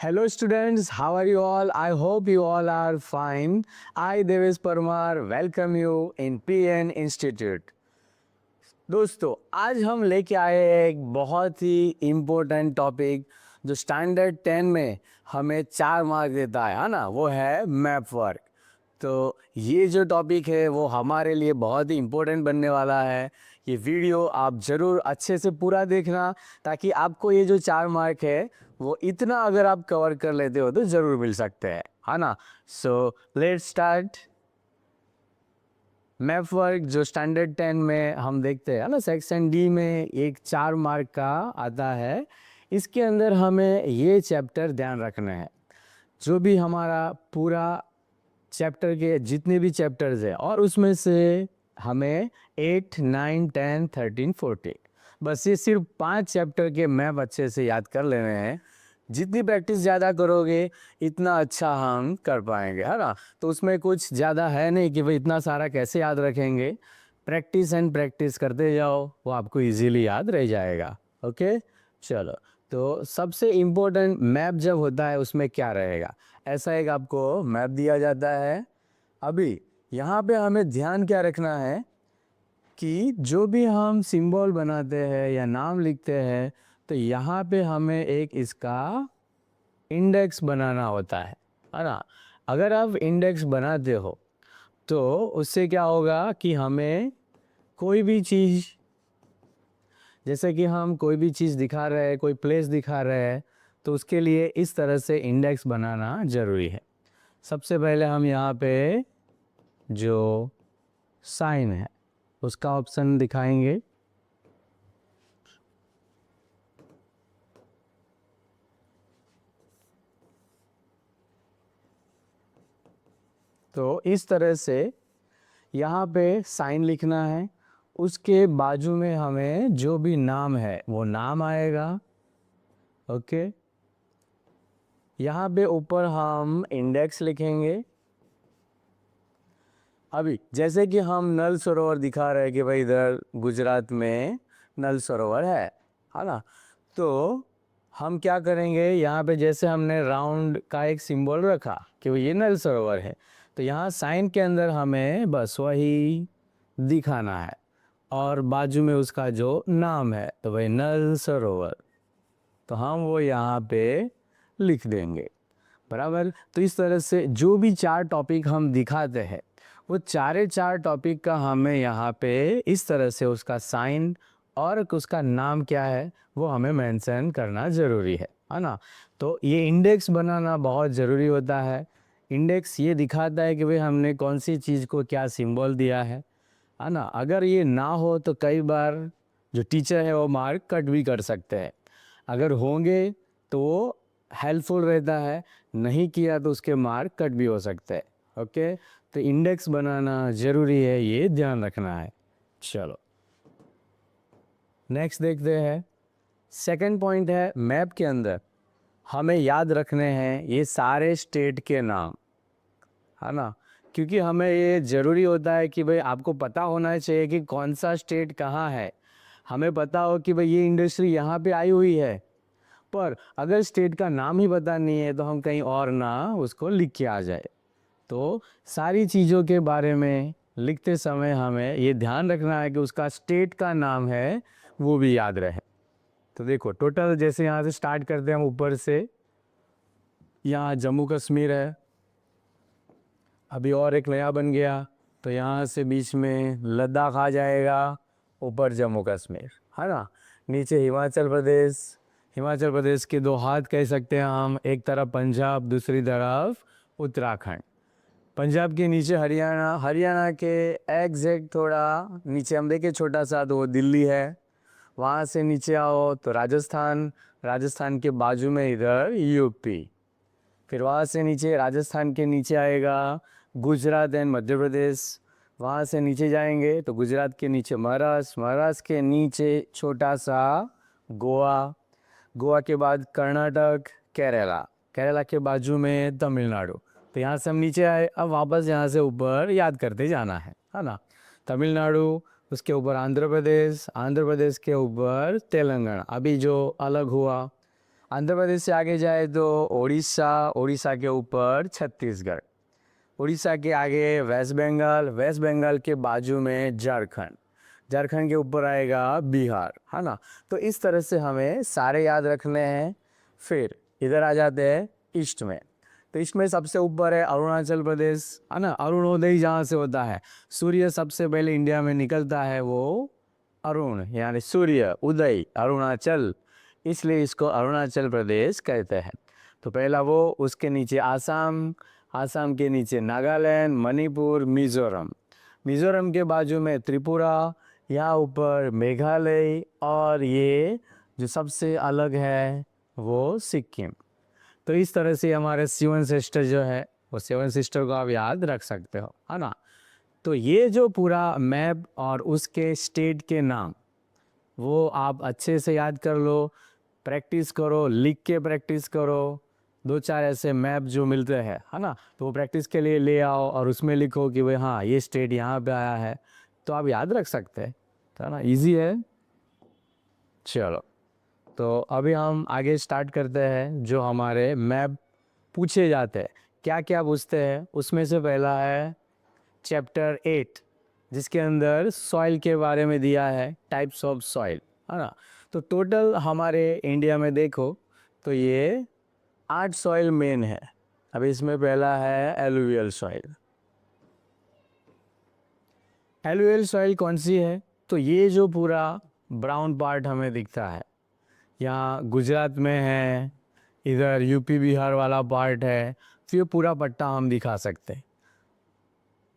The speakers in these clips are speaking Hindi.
Hello students, how are you all? I hope you all are fine. I Devesh Parmar welcome you in PN Institute. दोस्तों आज हम लेके आए हैं एक बहुत ही इम्पोर्टेंट टॉपिक जो स्टैंडर्ड 10 में हमें 4 मार्क देता है ना, वो है मैप वर्क। तो ये जो टॉपिक है वो हमारे लिए बहुत ही इम्पोर्टेंट बनने वाला है। ये वीडियो आप ज़रूर अच्छे से पूरा देखना ताकि आपको ये जो 4 मार्क है वो इतना अगर आप कवर कर लेते हो तो ज़रूर मिल सकते हैं, है ना। So let's start. Map work जो स्टैंडर्ड 10 में हम देखते हैं ना, सेक्शन डी में एक 4 मार्क का आता है। इसके अंदर हमें ये चैप्टर ध्यान रखना है। जो भी हमारा पूरा चैप्टर के जितने भी चैप्टर्स है और उसमें से हमें 8, 9, 10, 13, 14 बस ये सिर्फ 5 चैप्टर के मैप अच्छे से याद कर लेने हैं। जितनी प्रैक्टिस ज़्यादा करोगे इतना अच्छा हम कर पाएंगे, है ना। तो उसमें कुछ ज़्यादा है नहीं कि भाई इतना सारा कैसे याद रखेंगे। प्रैक्टिस एंड प्रैक्टिस करते जाओ, वो आपको इजीली याद रह जाएगा। ओके, चलो। तो सबसे इम्पोर्टेंट मैप जब होता है उसमें क्या रहेगा, ऐसा एक आपको मैप दिया जाता है। अभी यहाँ पे हमें ध्यान क्या रखना है कि जो भी हम सिंबल बनाते हैं या नाम लिखते हैं तो यहाँ पे हमें एक इसका इंडेक्स बनाना होता है ना। अगर आप इंडेक्स बनाते हो तो उससे क्या होगा कि हमें कोई भी चीज़, जैसे कि हम कोई भी चीज़ दिखा रहे हैं, कोई प्लेस दिखा रहे हैं, तो उसके लिए इस तरह से इंडेक्स बनाना ज़रूरी है। सबसे पहले हम यहाँ पे जो साइन है उसका ऑप्शन दिखाएंगे। तो इस तरह से यहाँ पे साइन लिखना है, उसके बाजू में हमें जो भी नाम है वो नाम आएगा। ओके, यहाँ पे ऊपर हम इंडेक्स लिखेंगे। अभी जैसे कि हम नल सरोवर दिखा रहे हैं कि भाई इधर गुजरात में नल सरोवर है ना। तो हम क्या करेंगे, यहाँ पे जैसे हमने राउंड का एक सिंबल रखा कि वो ये नल सरोवर है, तो यहाँ साइन के अंदर हमें बस वही दिखाना है और बाजू में उसका जो नाम है तो भाई नल सरोवर, तो हम वो यहाँ पे लिख देंगे, बराबर। तो इस तरह से जो भी 4 टॉपिक हम दिखाते हैं वो चारे 4 टॉपिक का हमें यहाँ पे इस तरह से उसका साइन और उसका नाम क्या है वो हमें मेंशन करना ज़रूरी है ना। तो ये इंडेक्स बनाना बहुत ज़रूरी होता है। इंडेक्स ये दिखाता है कि भाई हमने कौन सी चीज़ को क्या सिंबल दिया है ना। अगर ये ना हो तो कई बार जो टीचर है वो मार्क कट भी कर सकते हैं। अगर होंगे तो वो हेल्पफुल रहता है, नहीं किया तो उसके मार्क कट भी हो सकते हैं। ओके, तो इंडेक्स बनाना ज़रूरी है, ये ध्यान रखना है। चलो नेक्स्ट देखते हैं। सेकंड पॉइंट है मैप के अंदर हमें याद रखने हैं ये सारे स्टेट के नाम, है ना। क्योंकि हमें ये ज़रूरी होता है कि भाई आपको पता होना चाहिए कि कौन सा स्टेट कहाँ है। हमें पता हो कि भाई ये इंडस्ट्री यहाँ पे आई हुई है, पर अगर स्टेट का नाम ही पता नहीं है तो हम कहीं और ना उसको लिख के आ जाए। तो सारी चीज़ों के बारे में लिखते समय हमें ये ध्यान रखना है कि उसका स्टेट का नाम है वो भी याद रहे। तो देखो टोटल जैसे यहाँ से स्टार्ट करते हैं हम ऊपर से, यहाँ जम्मू कश्मीर है, अभी और एक नया बन गया तो यहाँ से बीच में लद्दाख आ जाएगा, ऊपर जम्मू कश्मीर, है ना। नीचे हिमाचल प्रदेश, हिमाचल प्रदेश के 2 हाथ कह सकते हैं हम, एक तरफ पंजाब दूसरी तरफ उत्तराखंड। पंजाब के नीचे हरियाणा, हरियाणा के एग्जैक्ट थोड़ा नीचे हम देखें छोटा सा तो वो दिल्ली है। वहाँ से नीचे आओ तो राजस्थान, राजस्थान के बाजू में इधर यूपी। फिर वहाँ से नीचे राजस्थान के नीचे आएगा गुजरात एंड मध्य प्रदेश। वहाँ से नीचे जाएंगे तो गुजरात के नीचे महाराष्ट्र, महाराष्ट्र के नीचे छोटा सा गोवा, गोवा के बाद कर्नाटक, केरला, केरला के बाजू में तमिलनाडु। तो यहाँ से हम नीचे आए, अब वापस यहाँ से ऊपर याद करते जाना है ना। तमिलनाडु, उसके ऊपर आंध्र प्रदेश, आंध्र प्रदेश के ऊपर तेलंगाना, अभी जो अलग हुआ। आंध्र प्रदेश से आगे जाए तो उड़ीसा, उड़ीसा के ऊपर छत्तीसगढ़, उड़ीसा के आगे वेस्ट बंगाल, वेस्ट बंगाल के बाजू में झारखंड, झारखंड के ऊपर आएगा बिहार, है ना। तो इस तरह से हमें सारे याद रखने हैं। फिर इधर आ जाते हैं ईस्ट में। तो ईस्ट में सबसे ऊपर है अरुणाचल प्रदेश, है ना। अरुणोदय जहाँ से होता है, सूर्य सबसे पहले इंडिया में निकलता है, वो अरुण यानी सूर्य उदय, अरुणाचल, इसलिए इसको अरुणाचल प्रदेश कहते हैं। तो पहला वो, उसके नीचे आसाम, आसाम के नीचे नागालैंड, मणिपुर, मिज़ोरम, मिज़ोरम के बाजू में त्रिपुरा, यहाँ ऊपर मेघालय, और ये जो सबसे अलग है वो सिक्किम। तो इस तरह से हमारे सेवन सिस्टर जो है, वो सेवन सिस्टर को आप याद रख सकते हो, है ना। तो ये जो पूरा मैप और उसके स्टेट के नाम, वो आप अच्छे से याद कर लो, प्रैक्टिस करो, लिख के प्रैक्टिस करो। दो चार ऐसे मैप जो मिलते हैं, है ना, तो वो प्रैक्टिस के लिए ले आओ और उसमें लिखो कि भाई हाँ ये स्टेट यहाँ पे आया है, तो आप याद रख सकते हैं, है ना, इजी है। चलो, तो अभी हम आगे स्टार्ट करते हैं। जो हमारे मैप पूछे जाते हैं, क्या क्या पूछते हैं, उसमें से पहला है चैप्टर 8, जिसके अंदर सॉइल के बारे में दिया है, टाइप्स ऑफ सॉइल, है ना। तो टोटल हमारे इंडिया में देखो तो ये 8 सॉइल मेन है। अब इसमें पहला है एलुवियल सॉइल। एलुवियल सॉइल कौन सी है, तो ये जो पूरा ब्राउन पार्ट हमें दिखता है, यहाँ गुजरात में है, इधर यूपी बिहार वाला पार्ट है, तो ये पूरा पट्टा हम दिखा सकते हैं।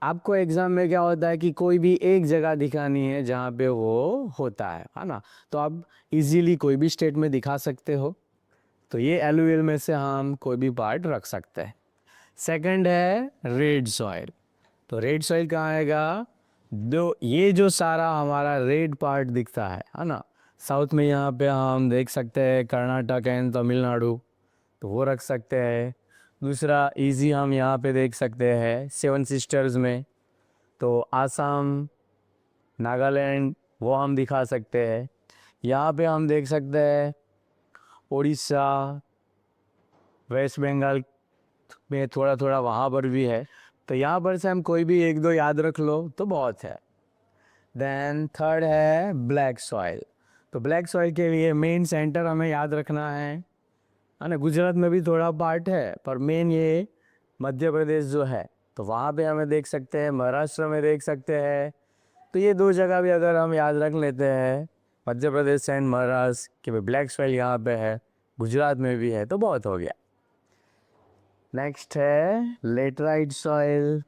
आपको एग्ज़ाम में क्या होता है कि कोई भी एक जगह दिखानी है जहाँ पे वो होता है ना, तो आप इजीली कोई भी स्टेट में दिखा सकते हो। तो ये एलुवियल में से हम कोई भी पार्ट रख सकते हैं। सेकंड है रेड सॉइल। तो रेड सॉइल कहाँ आएगा, दो ये जो सारा हमारा रेड पार्ट दिखता है ना, साउथ में यहाँ पे हम देख सकते हैं कर्नाटक एंड तमिलनाडु, तो वो रख सकते हैं। दूसरा इजी हम यहाँ पे देख सकते हैं सेवन सिस्टर्स में, तो आसाम, नागालैंड, वो हम दिखा सकते हैं। यहाँ पे हम देख सकते हैं उड़ीसा, वेस्ट बंगाल में थोड़ा थोड़ा वहाँ पर भी है। तो यहाँ पर से हम कोई भी एक दो याद रख लो तो बहुत है। देन थर्ड है ब्लैक सॉइल। तो ब्लैक सॉइल के लिए मेन सेंटर हमें याद रखना है ना। गुजरात में भी थोड़ा पार्ट है, पर मेन ये मध्य प्रदेश जो है, तो वहाँ पे हमें देख सकते हैं, महाराष्ट्र में देख सकते हैं। तो ये दो जगह भी अगर हम याद रख लेते हैं, मध्य प्रदेश एंड महाराष्ट्र, कि भाई ब्लैक सॉइल यहाँ पे है, गुजरात में भी है, तो बहुत हो गया। नेक्स्ट है लेटराइट सॉइल।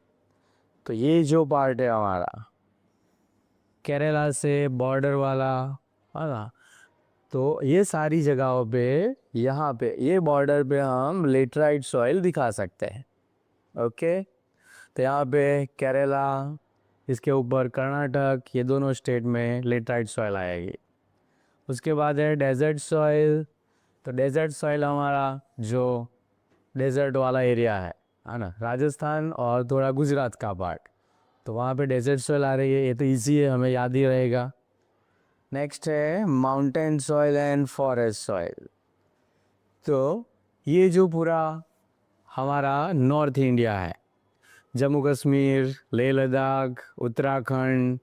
तो ये जो पार्ट है हमारा केरला से बॉर्डर वाला, है ना, तो ये सारी जगहों पे, यहाँ पे ये बॉर्डर पे हम लेटराइट सॉइल दिखा सकते हैं। ओके, तो यहाँ पे केरला, इसके ऊपर कर्नाटक, ये दोनों स्टेट में लेटराइट सॉइल आएगी। उसके बाद है डेजर्ट सॉइल। तो डेजर्ट सॉइल हमारा जो डेजर्ट वाला एरिया है ना, राजस्थान और थोड़ा गुजरात का पार्ट, तो वहाँ पे डेजर्ट सॉइल आ रही है, ये तो इजी है, हमें याद ही रहेगा। नेक्स्ट है mountain soil and forest soil. तो ये जो पूरा हमारा नॉर्थ इंडिया है, जम्मू कश्मीर, लेह लद्दाख, उत्तराखंड,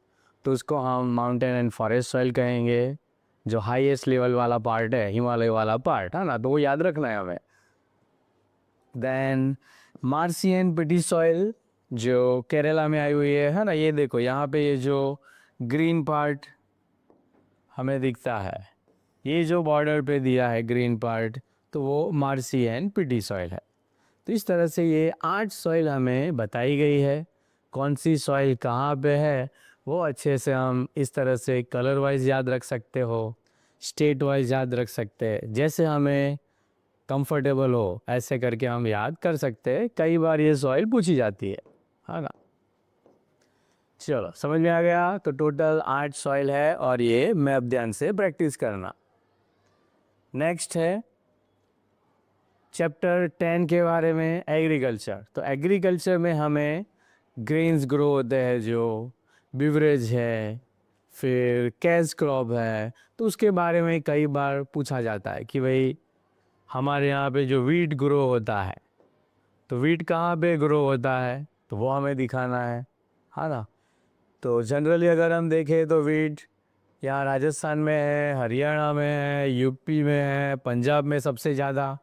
तो उसको हम माउंटेन एंड फॉरेस्ट सॉइल कहेंगे। जो हाईएस्ट लेवल वाला पार्ट है, हिमालय वाला पार्ट, है ना, तो वो याद रखना है हमें। Then marshy and peaty soil, जो केरला में आई हुई है ना, ये देखो यहाँ पे ये जो ग्रीन पार्ट हमें दिखता है, ये जो बॉर्डर पे दिया है ग्रीन पार्ट, तो वो मार्सी एंड पिटी सॉइल है। तो इस तरह से ये 8 सॉइल हमें बताई गई है। कौन सी सॉइल कहाँ पे है, वो अच्छे से हम इस तरह से कलर वाइज याद रख सकते हो, स्टेट वाइज याद रख सकते हैं, जैसे हमें कंफर्टेबल हो ऐसे करके हम याद कर सकते हैं। कई बार ये सॉइल पूछी जाती है ना। चलो, समझ में आ गया। तो टोटल 8 सॉइल है और ये मैप ध्यान से प्रैक्टिस करना। नेक्स्ट है चैप्टर 10 के बारे में, एग्रीकल्चर। तो एग्रीकल्चर में हमें ग्रेन्स ग्रो होते हैं, जो बिवरेज है, फिर कैश क्रॉप है, तो उसके बारे में कई बार पूछा जाता है कि भाई हमारे यहाँ पे जो वीट ग्रो होता है, तो वीट कहाँ पे ग्रो होता है तो वो हमें दिखाना है ना। तो जनरली अगर हम देखें तो वीट यहाँ राजस्थान में है, हरियाणा में है, यूपी में है, पंजाब में सबसे ज़्यादा,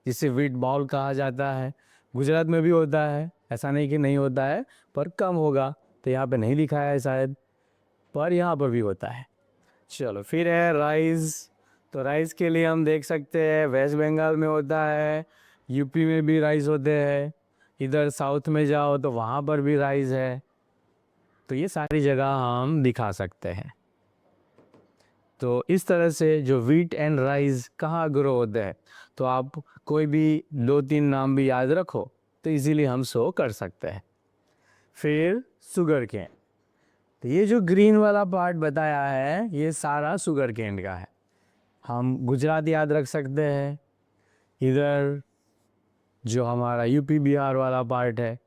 जिसे वीट बाउल कहा जाता है। गुजरात में भी होता है, ऐसा नहीं कि नहीं होता है, पर कम होगा, तो यहाँ पे नहीं लिखा है शायद, पर यहाँ पर भी होता है। चलो फिर है राइस। तो राइस के लिए हम देख सकते हैं वेस्ट बंगाल में होता है, यूपी में भी राइस होते हैं, इधर साउथ में जाओ तो वहाँ पर भी राइस है। तो ये सारी जगह हम दिखा सकते हैं। तो इस तरह से जो वीट एंड राइस कहाँ ग्रो होते हैं, तो आप कोई भी 2-3 नाम भी याद रखो तो इजीली हम शो कर सकते हैं। फिर शुगर केन। तो ये जो ग्रीन वाला पार्ट बताया है ये सारा शुगर केन का है। हम गुजरात याद रख सकते हैं, इधर जो हमारा यूपी बिहार वाला पार्ट है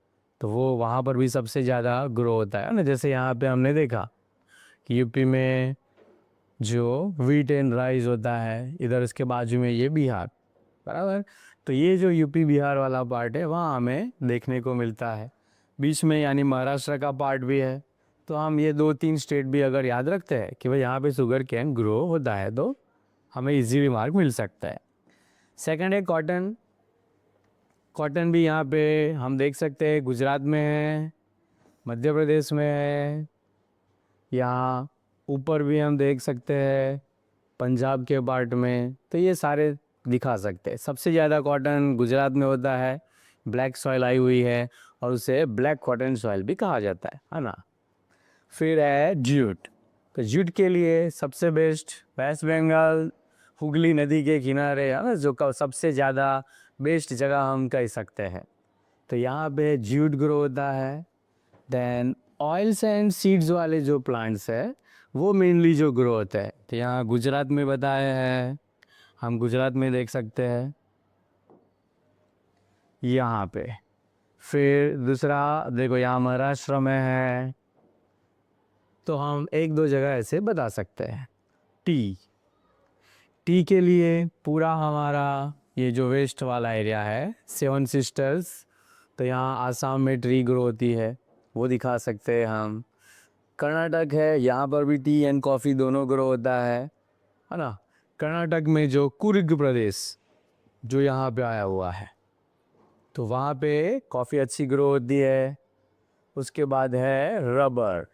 तो वो वहाँ पर भी सबसे ज़्यादा ग्रो होता है ना। जैसे यहाँ पे हमने देखा कि यूपी में जो वीट एंड राइस होता है, इधर इसके बाजू में ये बिहार, बराबर। तो ये जो यूपी बिहार वाला पार्ट है वहाँ हमें देखने को मिलता है। बीच में यानी महाराष्ट्र का पार्ट भी है। तो हम ये 2-3 स्टेट भी अगर याद रखते हैं कि भाई यहाँ पे शुगर कैन ग्रो होता है तो हमें इजीली मार्क मिल सकता है। सेकंड है कॉटन। कॉटन भी यहाँ पे हम देख सकते हैं गुजरात में है, मध्य प्रदेश में है, यहाँ ऊपर भी हम देख सकते हैं पंजाब के पार्ट में। तो ये सारे दिखा सकते हैं। सबसे ज़्यादा कॉटन गुजरात में होता है, ब्लैक सॉइल आई हुई है और उसे ब्लैक कॉटन सॉइल भी कहा जाता है ना। फिर है जूट। तो जूट के लिए सबसे बेस्ट वेस्ट बंगाल हुगली नदी के किनारे है ना, जो सबसे ज़्यादा बेस्ट जगह हम कह सकते हैं। तो यहाँ पे जूट ग्रो होता है। देन ऑयल्स एंड सीड्स वाले जो प्लांट्स है वो मेनली जो ग्रो होते हैं, तो यहाँ गुजरात में बताया है, हम गुजरात में देख सकते हैं यहाँ पे। फिर दूसरा देखो यहाँ महाराष्ट्र में है, तो हम 1-2 जगह ऐसे बता सकते हैं। टी। टी के लिए पूरा हमारा ये जो वेस्ट वाला एरिया है, 7 सिस्टर्स, तो यहाँ आसाम में ट्री ग्रो होती है, वो दिखा सकते हैं हम। कर्नाटक है, यहाँ पर भी टी एंड कॉफ़ी दोनों ग्रो होता है ना। कर्नाटक में जो कुर्ग प्रदेश जो यहाँ पे आया हुआ है, तो वहाँ पे कॉफ़ी अच्छी ग्रो होती है। उसके बाद है रबर।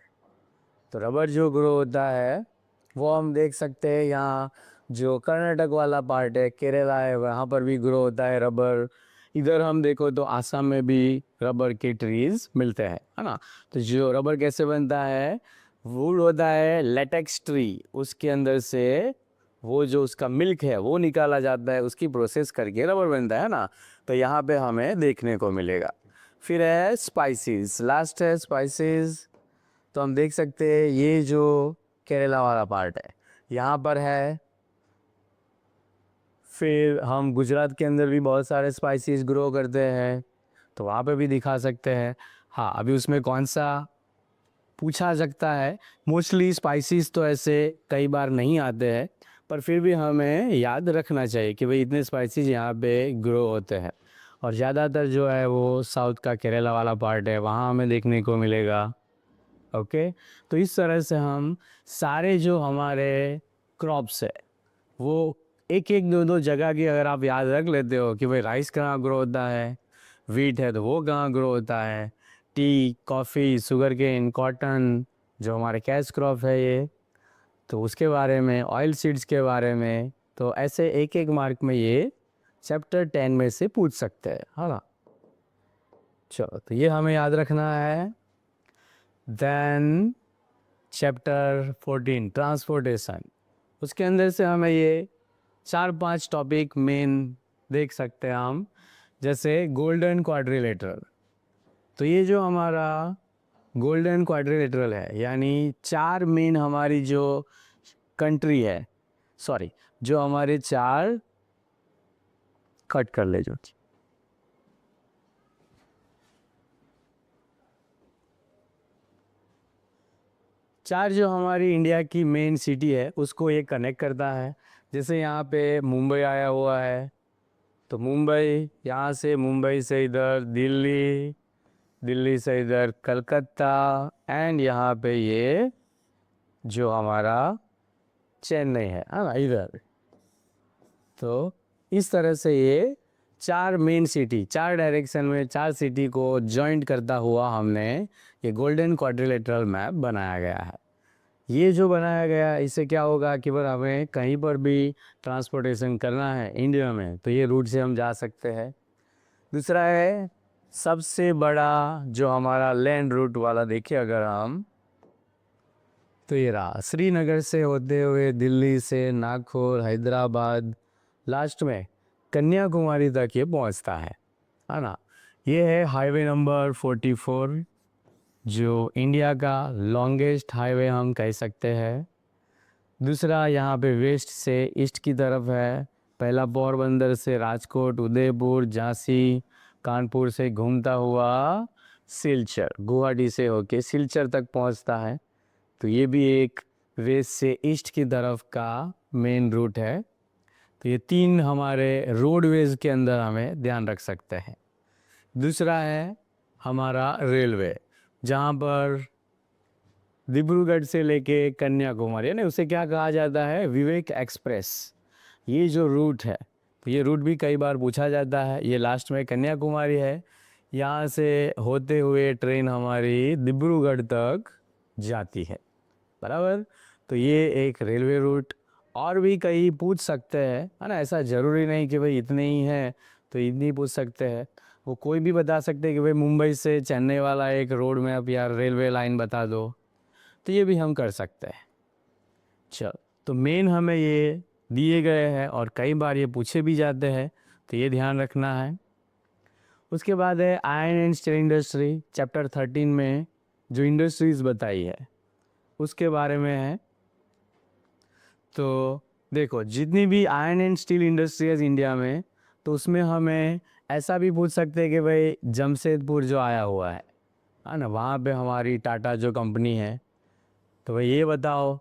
तो रबर जो ग्रो होता है वो हम देख सकते हैं यहाँ जो कर्नाटक वाला पार्ट है, केरला है, वहाँ पर भी ग्रो होता है रबर। इधर हम देखो तो आसाम में भी रबर के ट्रीज मिलते हैं, है ना। तो जो रबर कैसे बनता है, वुड होता है लेटेक्स ट्री, उसके अंदर से वो जो उसका मिल्क है वो निकाला जाता है, उसकी प्रोसेस करके रबर बनता है ना। तो यहाँ पे हमें देखने को मिलेगा। फिर है स्पाइसेस, लास्ट है स्पाइसेस। तो हम देख सकते हैं ये जो केरला वाला पार्ट है यहाँ पर है। फिर हम गुजरात के अंदर भी बहुत सारे स्पाइसेस ग्रो करते हैं, तो वहाँ पे भी दिखा सकते हैं। हाँ, अभी उसमें कौन सा पूछा सकता है, मोस्टली स्पाइसेस तो ऐसे कई बार नहीं आते हैं, पर फिर भी हमें याद रखना चाहिए कि भाई इतने स्पाइसेस यहाँ पे ग्रो होते हैं। और ज़्यादातर जो है वो साउथ का केरला वाला पार्ट है, वहाँ हमें देखने को मिलेगा। ओके। तो इस तरह से हम सारे जो हमारे क्रॉप्स है वो एक एक दो दो जगह की अगर आप याद रख लेते हो कि भाई राइस कहाँ ग्रो होता है, वीट है तो वो कहाँ ग्रो होता है, tea, coffee, sugar cane, cotton जो हमारे कैश क्रॉप है ये, तो उसके बारे में, ऑयल सीड्स के बारे में, तो ऐसे एक एक मार्क में ये चैप्टर 10 में से पूछ सकते हैं, है ना। चलो तो ये हमें याद रखना है। देन चैप्टर 14 ट्रांसपोर्टेशन, उसके अंदर से हमें ये 4-5 टॉपिक मेन देख सकते हैं हम। जैसे गोल्डन क्वाड्रिलेटरल। तो ये जो हमारा गोल्डन क्वाड्रिलेटरल है, यानी 4 मेन हमारी जो कंट्री है, सॉरी जो हमारे 4 कट कर ले जो 4 जो हमारी इंडिया की मेन सिटी है उसको ये कनेक्ट करता है। जैसे यहाँ पे मुंबई आया हुआ है, तो मुंबई, यहाँ से मुंबई से इधर दिल्ली, दिल्ली से इधर कलकत्ता, एंड यहाँ पे ये जो हमारा चेन्नई है ना इधर। तो इस तरह से ये 4 मेन सिटी, 4 डायरेक्शन में 4 सिटी को जॉइंट करता हुआ हमने ये गोल्डन क्वाड्रिलेटरल मैप बनाया गया है। ये जो बनाया गया इससे क्या होगा कि अगर हमें कहीं पर भी ट्रांसपोर्टेशन करना है इंडिया में तो ये रूट से हम जा सकते हैं। दूसरा है सबसे बड़ा जो हमारा लैंड रूट वाला देखिए अगर हम, तो ये रहा श्रीनगर से होते हुए दिल्ली से नागपुर, हैदराबाद, लास्ट में कन्याकुमारी तक ये पहुंचता है ना। ये है हाईवे नंबर 44 जो इंडिया का लॉन्गेस्ट हाईवे हम कह सकते हैं। दूसरा यहाँ पे वेस्ट से ईस्ट की तरफ है। पहला पोरबंदर से राजकोट, उदयपुर, झांसी, कानपुर से घूमता हुआ सिलचर, गुवाहाटी से होके सिलचर तक पहुँचता है। तो ये भी एक वेस्ट से ईस्ट की तरफ का मेन रूट है। तो ये 3 हमारे रोडवेज के अंदर हमें ध्यान रख सकते हैं। दूसरा है हमारा रेलवे, जहाँ पर डिब्रूगढ़ से लेके कन्याकुमारी, यानी उसे क्या कहा जाता है, विवेक एक्सप्रेस। ये जो रूट है, तो ये रूट भी कई बार पूछा जाता है। ये लास्ट में कन्याकुमारी है, यहाँ से होते हुए ट्रेन हमारी डिब्रूगढ़ तक जाती है, बराबर। तो ये एक रेलवे रूट। और भी कई पूछ सकते हैं, है ना, ऐसा ज़रूरी नहीं कि भाई इतने ही हैं तो इतनी पूछ सकते हैं। वो कोई भी बता सकते हैं कि भाई मुंबई से चेन्नई वाला एक रोड मैप या रेलवे लाइन बता दो, तो ये भी हम कर सकते हैं। चल, तो मेन हमें ये दिए गए हैं और कई बार ये पूछे भी जाते हैं, तो ये ध्यान रखना है। उसके बाद है iron and steel industry, chapter 13 में जो इंडस्ट्रीज़ बताई है उसके बारे में है। तो देखो जितनी भी iron and steel industries India में, तो उसमें हमें ऐसा भी पूछ सकते हैं कि भाई जमशेदपुर जो आया हुआ है ना, वहाँ पे हमारी टाटा जो कंपनी है, तो भाई ये बताओ।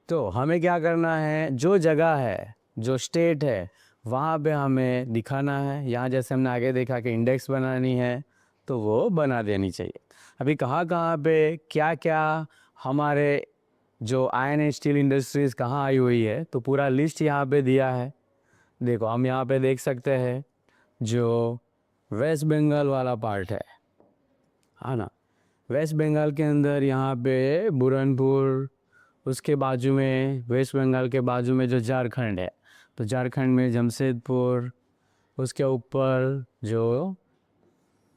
तो हमें क्या करना है, जो जगह है, जो स्टेट है, वहाँ पे हमें दिखाना है। यहाँ जैसे हमने आगे देखा कि इंडेक्स बनानी है, तो वो बना देनी चाहिए। अभी कहाँ कहाँ पे क्या क्या हमारे जो आयरन एंड स्टील इंडस्ट्रीज़ कहाँ आई हुई है, तो पूरा लिस्ट यहाँ पे दिया है। देखो हम यहाँ पे देख सकते हैं जो वेस्ट बंगाल वाला पार्ट है ना। वेस्ट बंगाल के अंदर यहाँ पे बुरहानपुर, उसके बाजू में वेस्ट बंगाल के बाजू में जो झारखंड है, तो झारखंड में जमशेदपुर, उसके ऊपर जो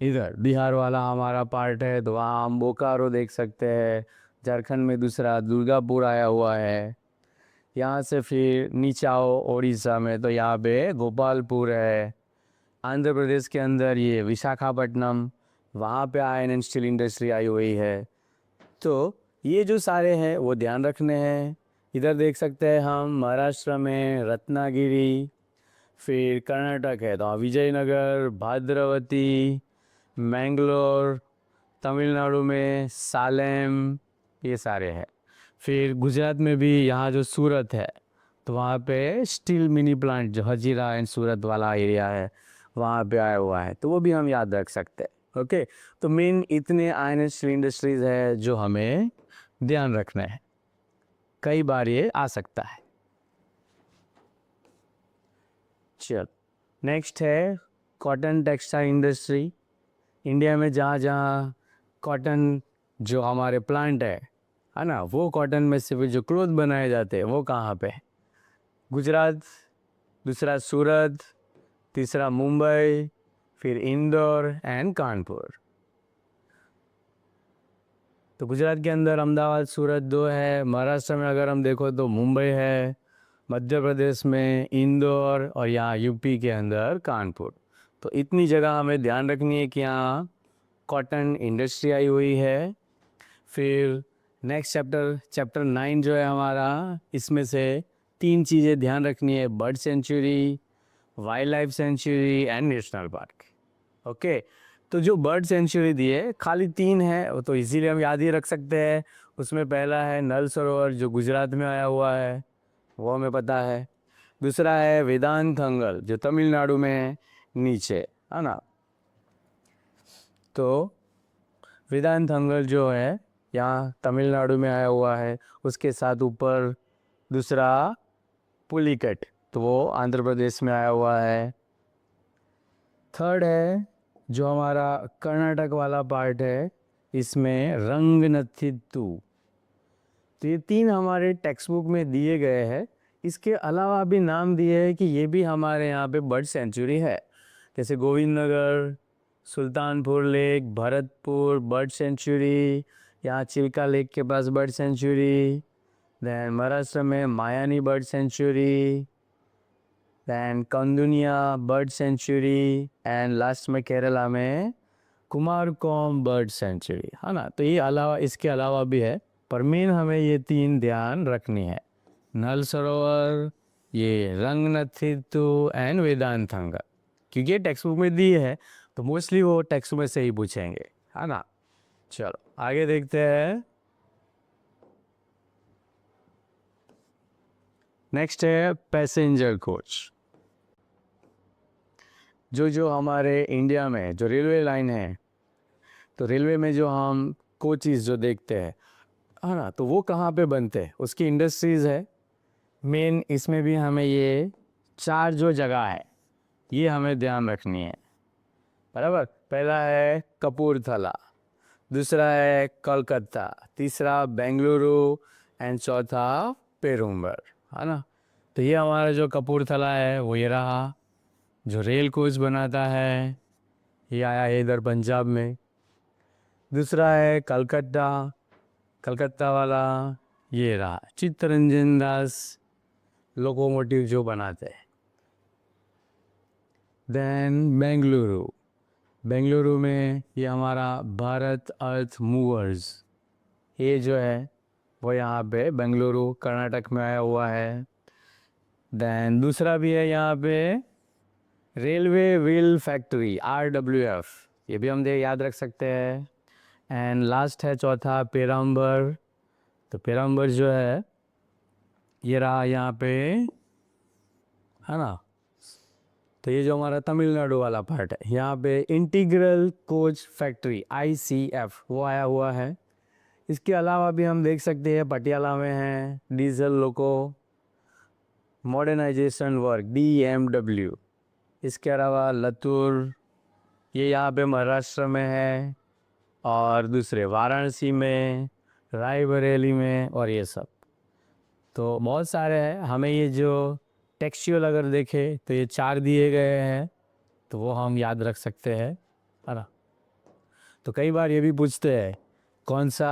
इधर बिहार वाला हमारा पार्ट है, तो वहाँ हम बोकारो देख सकते हैं। झारखंड में दूसरा दुर्गापुर आया हुआ है। यहाँ से फिर नीचे आओ उड़ीसा में, तो यहाँ पे गोपालपुर है। आंध्र प्रदेश के अंदर ये विशाखापट्टनम, वहाँ पे iron and steel industry I हुई है। तो ये जो सारे हैं वो ध्यान रखने हैं। इधर देख सकते हैं हम महाराष्ट्र में रत्नागिरी, फिर कर्नाटक है तो विजयनगर, भद्रावती, मैंगलोर, तमिलनाडु में सालेम, ये सारे हैं। फिर गुजरात में भी यहाँ जो सूरत है, तो वहाँ पे स्टील मिनी प्लांट जो हजीरा एंड सूरत वाला एरिया है, वहाँ पे आया हुआ है, तो वो भी हम याद रख सकते हैं। ओके, तो मेन इतने आयरन एंड स्टील इंडस्ट्रीज है जो हमें ध्यान रखना है, कई बार ये आ सकता है। चल, नेक्स्ट है कॉटन टेक्सटाइल इंडस्ट्री। इंडिया में जहाँ जहाँ कॉटन जो हमारे प्लांट है ना, वो कॉटन में से जो क्लोथ बनाए जाते हैं वो कहाँ पे है? गुजरात, दूसरा सूरत, तीसरा मुंबई, फिर इंदौर एंड कानपुर। तो गुजरात के अंदर अहमदाबाद, सूरत 2 है। महाराष्ट्र में अगर हम देखो तो मुंबई है। मध्य प्रदेश में इंदौर, और यहाँ यूपी के अंदर कानपुर। तो इतनी जगह हमें ध्यान रखनी है कि यहाँ कॉटन इंडस्ट्री आई हुई है। फिर नेक्स्ट चैप्टर 9 जो है हमारा, इसमें से 3 चीज़ें ध्यान रखनी है, bird sanctuary, wild life sanctuary and national park. Okay, तो जो बर्ड सेंचुरी दिए खाली 3 है, वो तो इजीली हम याद ही रख सकते हैं। उसमें पहला है नल सरोवर जो गुजरात में आया हुआ है, वो हमें पता है। दूसरा है वेदांतंगल जो तमिलनाडु में है नीचे, है ना। तो वेदांतंगल जो है यहाँ तमिलनाडु में आया हुआ है। उसके साथ ऊपर दूसरा पुलिकट, तो वो आंध्र प्रदेश में आया हुआ है। थर्ड है जो हमारा कर्नाटक वाला पार्ट है, इसमें रंगनथिट्टू। तो ये तीन हमारे टेक्स्ट बुक में दिए गए हैं। इसके अलावा भी नाम दिए हैं कि ये भी हमारे यहाँ पे बर्ड सेंचुरी है, जैसे Govind Nagar, Sultanpur lake, Bharatpur bird sanctuary, यहाँ चिल्का लेक के पास बर्ड सेंचुरी, देन महाराष्ट्र में Mayani bird sanctuary, then Kandunia bird sanctuary, and last में केरला में कुमारकोम बर्ड सेंचुरी, है ना। तो ये अलावा इसके अलावा भी है, पर मेन हमें ये तीन ध्यान रखनी है, नल सरोवर, ये रंगनथिट्टू एंड वेदांतंगल, क्योंकि ये टेक्स्ट बुक में दी है तो मोस्टली वो टेक्स्ट में से ही पूछेंगे, है ना। चलो आगे देखते हैं। नेक्स्ट है पैसेंजर कोच। जो हमारे इंडिया में जो रेलवे लाइन है, तो रेलवे में जो हम कोचेस जो देखते हैं, है ना, तो वो कहाँ पे बनते हैं, उसकी इंडस्ट्रीज़ है मेन। इसमें भी हमें ये चार जो जगह है ये हमें ध्यान रखनी है, बराबर। पहला है कपूरथला, दूसरा है कोलकाता, तीसरा बेंगलुरु एंड चौथा पेरुम्बर, है ना। तो ये हमारा जो कपूरथला है वो ये रहा, जो रेल कोच बनाता है ये आया है इधर पंजाब में। दूसरा है कलकत्ता, कलकत्ता वाला ये रहा चित्तरंजन दास लोकोमोटिव जो बनाते हैं। देन बेंगलुरु, बेंगलुरु में ये हमारा भारत अर्थ मूवर्स, ये जो है वो यहाँ पे बेंगलुरु कर्नाटक में आया हुआ है। देन दूसरा भी है यहाँ पे रेलवे व्हील फैक्ट्री RWF, ये भी हम याद रख सकते हैं। एंड लास्ट है चौथा पेराम्बर, तो पेराम्बर जो है ये रहा यहाँ पे, है ना। तो ये जो हमारा तमिलनाडु वाला पार्ट है, यहाँ पे इंटीग्रल कोच फैक्ट्री ICF वो आया हुआ है। इसके अलावा भी हम देख सकते हैं पटियाला में है diesel loco modernisation work DMW। इसके अलावा लतूर ये यहाँ पे महाराष्ट्र में है, और दूसरे वाराणसी में, रायबरेली में, और ये सब तो बहुत सारे हैं। हमें ये जो टेक्सचुअल अगर देखें तो ये चार दिए गए हैं, तो वो हम याद रख सकते हैं, है ना। तो कई बार ये भी पूछते हैं कौन सा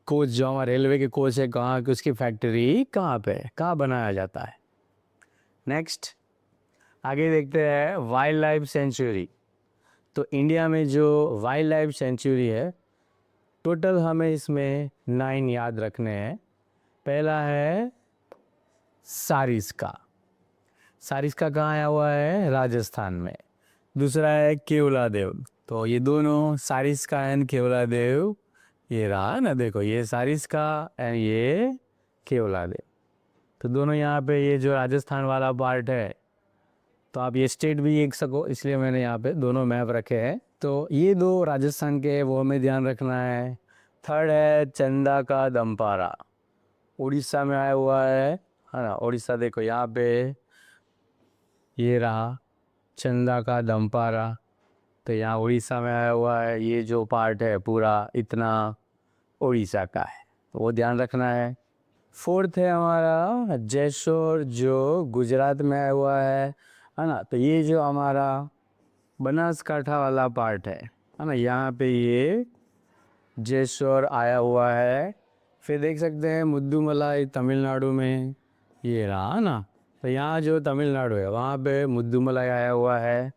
कोच जो हमारे रेलवे के कोच है कहाँ की, उसकी फैक्ट्री कहाँ पे कहाँ बनाया जाता है। नेक्स्ट आगे देखते हैं वाइल्ड लाइफ सेंचुरी। तो इंडिया में जो वाइल्ड लाइफ सेंचुरी है टोटल हमें इसमें 9 याद रखने हैं। पहला है सारिस्का, सारिस्का कहाँ आया हुआ है, राजस्थान में। दूसरा है केवलादेव, तो ये दोनों सारिस्का एंड केवलादेव ये रहा ना, देखो ये सारिस्का एंड ये केवलादेव, तो दोनों यहाँ पे ये जो राजस्थान वाला पार्ट है, तो आप ये स्टेट भी देख सको इसलिए मैंने यहाँ पे दोनों मैप रखे हैं। तो ये दो राजस्थान के वो हमें ध्यान रखना है। थर्ड है चंदा का दमपारा, उड़ीसा में आया हुआ है ना। उड़ीसा देखो यहाँ पे ये रहा चंदा का दमपारा, तो यहाँ उड़ीसा में आया हुआ है। ये जो पार्ट है पूरा इतना उड़ीसा का है, तो वो ध्यान रखना है। फोर्थ है हमारा जयसोर जो गुजरात में आया हुआ है ना। तो ये जो हमारा बनासकांठा वाला पार्ट है ना, यहाँ पे ये जयसोर आया हुआ है। फिर देख सकते हैं मुद्दुमलाई तमिलनाडु में ये रहा ना, तो यहाँ जो तमिलनाडु है वहाँ पे मुद्दुमलाई आया हुआ है।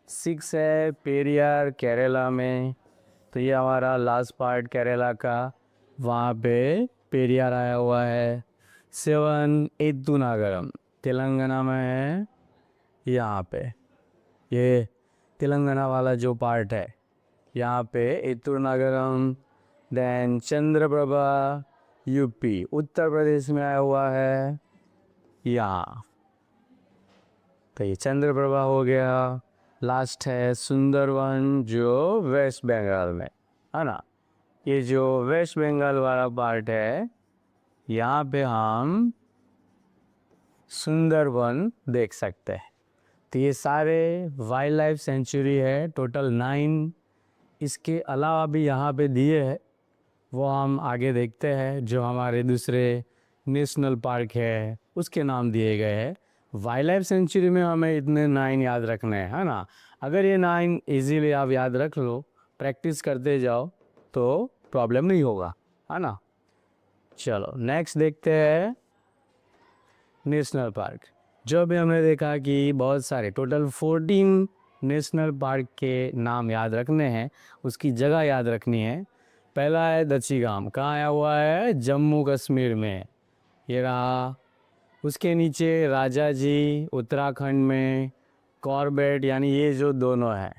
6 है पेरियार केरला में, तो ये हमारा लास्ट पार्ट केरला का, वहाँ पे पेरियार आया हुआ है। 7 एत्तुनागरम तेलंगाना में है, यहाँ पे ये तेलंगाना वाला जो पार्ट है यहाँ पे एत्तुनागरम। देन चंद्रप्रभा यूपी उत्तर प्रदेश में आया हुआ है यहाँ। तो ये चंद्रप्रभा हो गया। लास्ट है सुंदरवन जो वेस्ट बंगाल में, है ना। ये जो वेस्ट बंगाल वाला पार्ट है, यहाँ पे हम सुंदरवन देख सकते हैं। तो ये सारे वाइल्ड लाइफ सेंचुरी है, टोटल 9। इसके अलावा भी यहाँ पे दिए हैं, वो हम आगे देखते हैं। जो हमारे दूसरे नेशनल पार्क है उसके नाम दिए गए हैं। वाइल्ड लाइफ सेंचुरी में हमें इतने 9 याद रखने हैं, है ना। अगर ये 9 इजीली आप याद रख लो, प्रैक्टिस करते जाओ, तो प्रॉब्लम नहीं होगा, है ना। चलो नेक्स्ट देखते हैं नेशनल पार्क। जो भी हमने देखा कि बहुत सारे टोटल 14 नेशनल पार्क के नाम याद रखने हैं, उसकी जगह याद रखनी है। पहला है दक्षिगाम, कहाँ आया हुआ है, जम्मू कश्मीर में, ये रहा। उसके नीचे राजा जी उत्तराखंड में, कॉर्बेट यानी ये जो दोनों हैं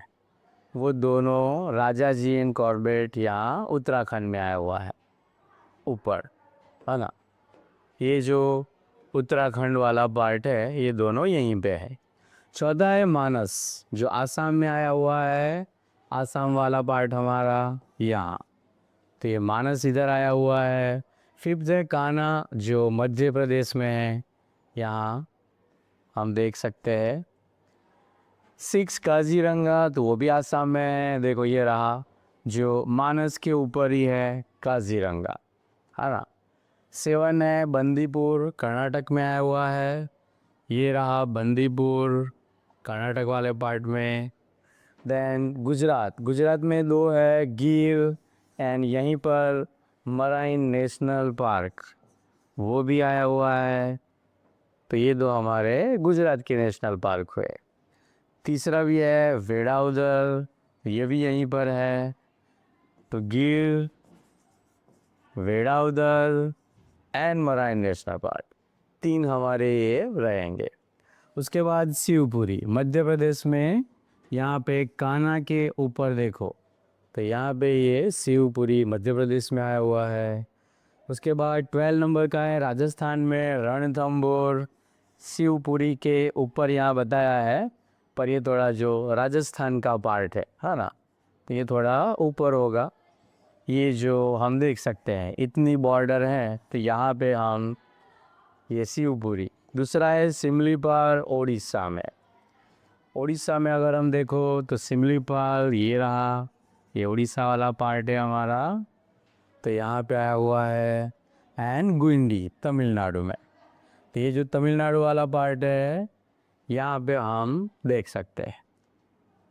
वो दोनों राजा जी एंड कॉर्बेट यहाँ उत्तराखंड में आया हुआ है ऊपर, है ना। ये जो उत्तराखंड वाला पार्ट है ये दोनों यहीं पे है। चौथा है मानस जो आसाम में आया हुआ है, आसाम वाला पार्ट हमारा यहाँ, तो ये मानस इधर आया हुआ है। फिफ्थ है कान्हा जो मध्य प्रदेश में है, यहाँ हम देख सकते हैं। 6 काजीरंगा, तो वो भी आसाम में है, देखो ये रहा, जो मानस के ऊपर ही है काजीरंगा, है ना। 7 है बंदीपुर, कर्नाटक में आया हुआ है, ये रहा बंदीपुर कर्नाटक वाले पार्ट में। देन गुजरात, गुजरात में 2 है, गिर एंड यहीं पर मराइन नेशनल पार्क, वो भी आया हुआ है। तो ये 2 हमारे गुजरात के नेशनल पार्क हुए। तीसरा भी है वेड़ाउदर, ये भी यहीं पर है। तो गिर, वेड़ाउदर एंड मराइन नेशनल पार्क, 3 हमारे ये रहेंगे। उसके बाद शिवपुरी मध्य प्रदेश में, यहाँ पे कान्हा के ऊपर देखो, तो यहाँ पे ये शिवपुरी मध्य प्रदेश में आया हुआ है। उसके बाद 12 नंबर का है राजस्थान में रणथंभौर, शिवपुरी के ऊपर यहाँ बताया है, पर ये थोड़ा जो राजस्थान का पार्ट है ना, तो ये थोड़ा ऊपर होगा। ये जो हम देख सकते हैं इतनी बॉर्डर है, तो यहाँ पे हम ये शिवपुरी। दूसरा है सिमलीपाल ओडिशा में, ओडिशा में अगर हम देखो तो सिमलीपाल ये रहा, ये उड़ीसा वाला पार्ट है हमारा, तो यहाँ पे आया हुआ है। एंड गुंडी तमिलनाडु में, तो ये जो तमिलनाडु वाला पार्ट है यहाँ पे हम देख सकते हैं,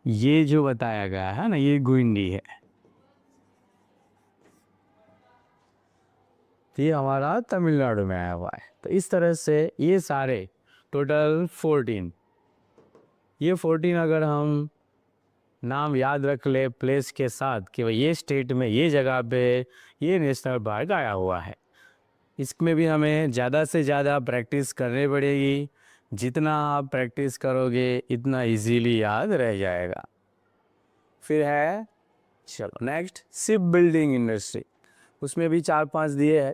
ये जो बताया गया है ना, ये गुंडी है, तो ये हमारा तमिलनाडु में आया हुआ है। तो इस तरह से ये सारे टोटल 14, ये 14 अगर हम नाम याद रख ले प्लेस के साथ कि भाई ये स्टेट में ये जगह पे ये नेशनल पार्क आया हुआ है, इसमें भी हमें ज़्यादा से ज़्यादा प्रैक्टिस करनी पड़ेगी। जितना आप प्रैक्टिस करोगे इतना इजीली याद रह जाएगा। फिर है, चलो नेक्स्ट, शिप बिल्डिंग इंडस्ट्री। उसमें भी 4-5 दिए हैं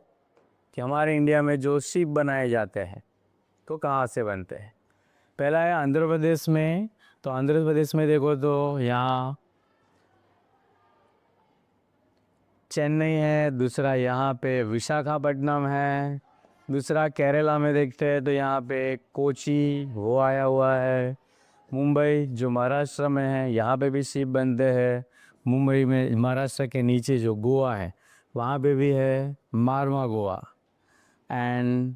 कि हमारे इंडिया में जो शिप बनाए जाते हैं तो कहाँ से बनते हैं। पहला है आंध्र प्रदेश में, तो आंध्र प्रदेश में देखो तो यहाँ चेन्नई है, दूसरा यहाँ पे विशाखापट्टनम है, दूसरा केरला में देखते हैं तो यहाँ पे कोची वो आया हुआ है। मुंबई जो महाराष्ट्र में है, यहाँ पे भी शिप बनते हैं। मुंबई में महाराष्ट्र के नीचे जो गोवा है वहाँ पे भी है मारवा गोवा। एंड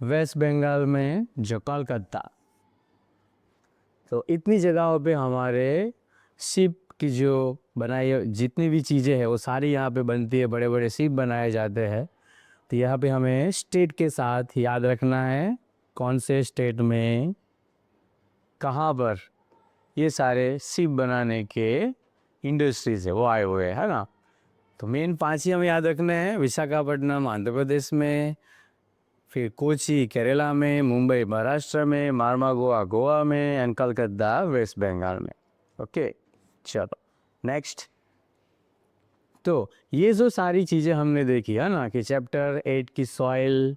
वेस्ट बंगाल में जो कोलकाता, तो इतनी जगहों पे हमारे शिप की जो बनाई जितनी भी चीज़ें हैं वो सारी यहाँ पे बनती है, बड़े बड़े शिप बनाए जाते हैं। तो यहाँ पे हमें स्टेट के साथ याद रखना है कौन से स्टेट में कहाँ पर ये सारे शिप बनाने के इंडस्ट्रीज है वो आए हुए है ना। तो मेन 5 ही हमें याद रखने हैं, विशाखापट्टनम आंध्र प्रदेश में, फिर कोची केरला में, मुंबई महाराष्ट्र में, मारवा गोवा गोवा में एंड कलकत्ता वेस्ट बंगाल में। ओके चलो नेक्स्ट। तो ये जो सारी चीज़ें हमने देखी है ना कि चैप्टर 8 की सॉइल,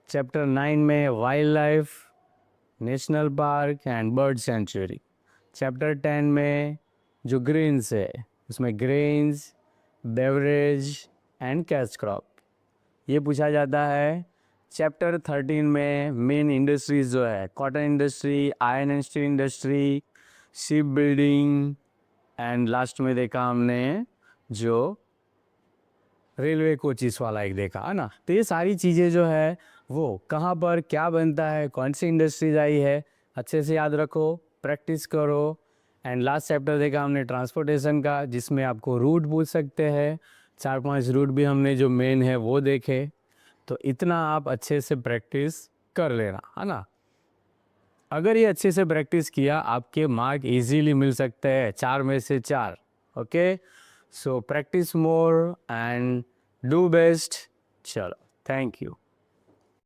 चैप्टर 9 में wild life, national park and bird sanctuary. Chapter 10 में जो ग्रेन्स है उसमें grains, beverage and cash crop ये पूछा जाता है। चैप्टर 13 में मेन इंडस्ट्रीज जो है cotton industry, iron and steel industry, ship building and last में देखा हमने जो रेलवे कोचिस वाला एक देखा है ना। तो ये सारी चीज़ें जो है वो कहाँ पर क्या बनता है, कौन सी इंडस्ट्रीज आई है, अच्छे से याद रखो, प्रैक्टिस करो। एंड लास्ट चैप्टर देखा हमने ट्रांसपोर्टेशन का, जिसमें आपको रूट पूछ सकते हैं। 4-5 रूट भी हमने जो मेन है वो देखे। तो इतना आप अच्छे से प्रैक्टिस कर लेना है ना। अगर ये अच्छे से प्रैक्टिस किया आपके मार्क इजीली मिल सकते हैं 4 में से 4। Okay, so practice more and do best. चलो, थैंक यू।